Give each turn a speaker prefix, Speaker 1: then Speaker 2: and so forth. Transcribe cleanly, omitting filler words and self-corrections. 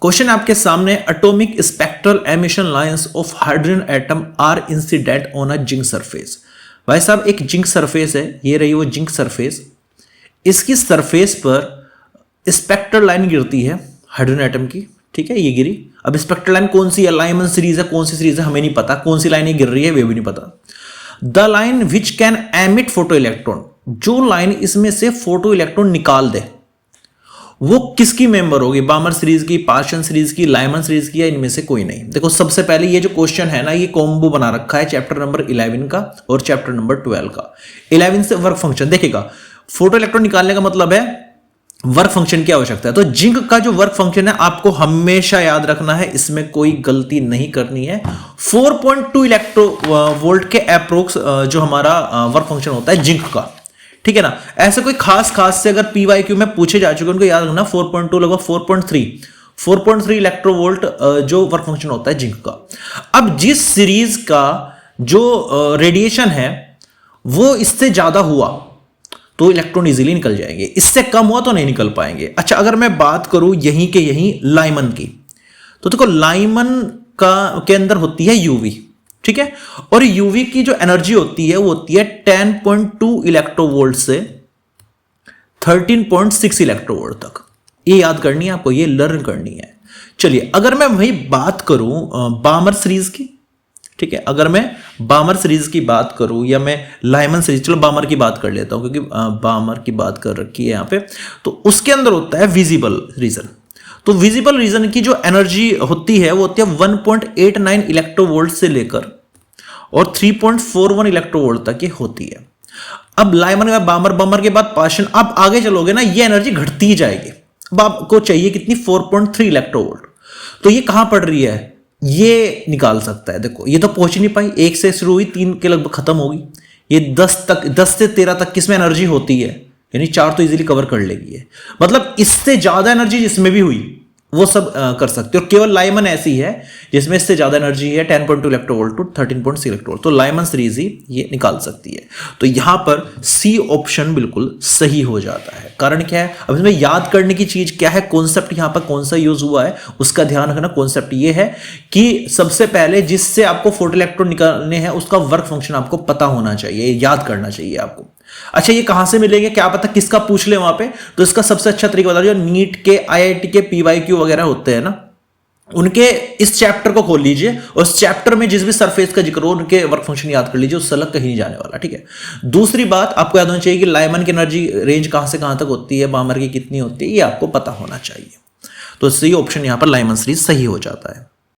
Speaker 1: Question आपके सामने, atomic spectral emission lines of hydrogen atom are incident on a zinc surface. भाई साहब एक जिंक सरफेस है, ये रही वो जिंक सरफेस, इसकी सरफेस पर स्पेक्ट्रल लाइन गिरती है हाइड्रोजन एटम की, ठीक है, ये गिरी। अब स्पेक्ट्रल लाइन कौन सी है, लाइमन सीरीज है, कौन सी सीरीज है हमें नहीं पता, कौन सी लाइन गिर रही है वे भी नहीं पता। The line which can emit photo electron, जो लाइन इसमें से फोटो इलेक्ट्रॉन निकाल दे वो किसकी मेंबर होगी, बामर सीरीज की, पार्शियन सीरीज की, लाइमन सीरीज की, या इनमें से कोई नहीं। देखो सबसे पहले ये जो क्वेश्चन है ना, ये कॉम्बो बना रखा है चैप्टर नंबर 11 का और चैप्टर नंबर 12 का। 11 से वर्क फंक्शन देखिएगा, फोटो इलेक्ट्रॉन निकालने का मतलब है वर्क फंक्शन की आवश्यकता है। तो जिंक का जो वर्क फंक्शन है आपको हमेशा याद रखना है, इसमें कोई गलती नहीं करनी है। 4.2 इलेक्ट्रोवोल्ट के अप्रोक्स जो हमारा वर्क फंक्शन होता है जिंक का, ठीक है ना। ऐसे कोई खास से अगर पीवाईक्यू में पूछे जा चुके उनको याद रखना, 4.2 लगभग 4.3 इलेक्ट्रोवोल्ट जो वर्क फंक्शन होता है जिंक का। अब जिस सीरीज का जो रेडिएशन है वो इससे ज्यादा हुआ तो इलेक्ट्रॉन इजीली निकल जाएंगे, इससे कम हुआ तो नहीं निकल पाएंगे। अच्छा अगर मैं बात करूं यहीं के यहीं लाइमन की, तो देखो लाइमन के अंदर होती है यूवी, ठीक है, और यूवी की जो एनर्जी होती है वो होती है 10.2 इलेक्ट्रोवोल्ट से 13.6 इलेक्ट्रोवोल्ट तक। ये याद करनी है आपको, ये लर्न करनी है। चलिए अगर मैं वही बात करूं बामर सीरीज की, ठीक है, अगर मैं बामर सीरीज की बात करूं या मैं लाइमन सीरीज, चलो बामर की बात कर लेता हूं क्योंकि बामर की बात कर रखी है यहां पे, तो उसके अंदर होता है विजिबल रीजन। तो विजिबल रीजन की जो एनर्जी होती है वो होती है 1.89 इलेक्ट्रोवोल्ट से लेकर और 3.41 इलेक्ट्रोवोल्ट तक ये होती है। अब लाइमन में बामर के बाद पार्शियन, आप आगे चलोगे ना ये एनर्जी घटती ही जाएगी। अब आपको चाहिए कितनी, 4.3 इलेक्ट्रोवोल्ट। तो ये कहां पड़ रही है, ये निकाल सकता है। देखो ये तो पहुंच ही नहीं पाई, 1 से शुरू हुई 3 के लगभग खत्म होगी, ये 10 से 13 तक किसमें एनर्जी होती है, यानी 4 तो इजीली कवर कर लेगी है। मतलब इससे ज्यादा एनर्जी जिसमें भी हुई वो सब कर सकते हो। केवल लाइमन ऐसी है जिसमें इससे ज्यादा एनर्जी है 10.2 इलेक्ट्रोवोल्ट टू 13.6 इलेक्ट्रोवोल्ट, तो लाइमन सीरीज ही ये निकाल सकती है। तो यहां पर सी ऑप्शन बिल्कुल सही हो जाता है। कारण क्या है, अब इसमें याद करने की चीज क्या है, कॉन्सेप्ट यहां पर कौन सा यूज हुआ है उसका ध्यान रखना। कॉन्सेप्ट ये है कि सबसे पहले जिससे आपको फोटो इलेक्ट्रॉन निकालने हैं उसका वर्क फंक्शन आपको पता होना चाहिए, याद करना चाहिए आपको। अच्छा ये कहां से मिलेंगे, क्या पता किसका पूछ ले वहां पे, तो इसका सबसे अच्छा तरीका बता दो, जो नीट के, आईआईटी के पीवाईक्यू वगैरह होते हैं ना, उनके इस चैप्टर को खोल लीजिए और उस चैप्टर में जिस भी सरफेस का जिक्र हो उनके वर्क फंक्शन याद कर लीजिए, उससे अलग कहीं नहीं जाने वाला, ठीक है। दूसरी बात आपको याद होनी चाहिए कि लाइमन की एनर्जी रेंज कहां से कहां तक होती है, बामर की कितनी होती है, ये आपको पता होना चाहिए। तो सही ऑप्शन यहां पर लाइमन सीरीज सही हो जाता है।